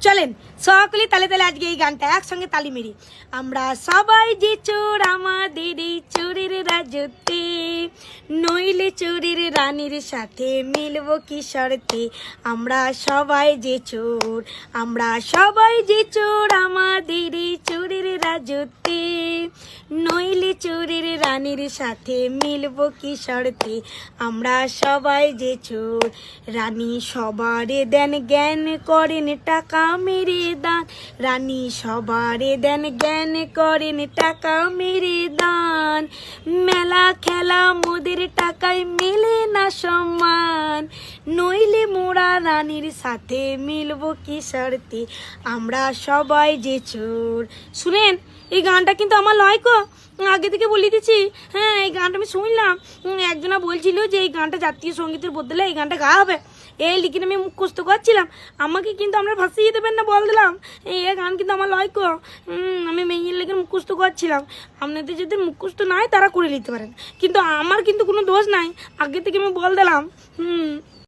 চলেন সকলে তালে তালে আজকে এই গানটা একসঙ্গে তালি মেরি। আমরা সবাই যে চোর আমাদের এই চোরের রাজত্বে, নইলে চোরের রানীর সাথে মিলবো কি শর্তে। আমরা সবাই যে চোর, আমরা সবাই যে চোর আমাদের এই চোরের রাজত্বে, নইলে চোরের রানীর সাথে মিলবো কি শর্তে। আমরা সবাই যে চোর, রানী সবারে দেন জ্ঞান করেন টাকা মেরে দান, রানী সবারে দেন জ্ঞান করেন টাকা মেরে দান। মেলা খেলা মোদের টাকায় মেলে না সম্মান, নইলে মোরা রানীর সাথে মিলবো কি শর্তে। আমরা সবাই যে চোর। শুনেন এই গানটা কিন্তু আমার লয় কো, আগে থেকে বলে দিচ্ছি। হ্যাঁ এই গানটা আমি শুনলাম, একজনা বলছিল যে এই গানটা জাতীয় সঙ্গীতের বদলে এই গানটা গাওয়া হবে। এই লিখিন আমি মুখস্থ করছিলাম, আমাকে কিন্তু আমরা ভাসিয়ে দেবেন না বল দিলাম। এই গান কিন্তু আমার লয় কো, আমি মেয়ের লেগে মুখস্থ করছিলাম। আপনাদের যদি মুখস্থ নাই তারা করে নিতে পারেন, কিন্তু আমার কিন্তু কোনো দোষ নাই, আগে থেকে আমি বল দিলাম।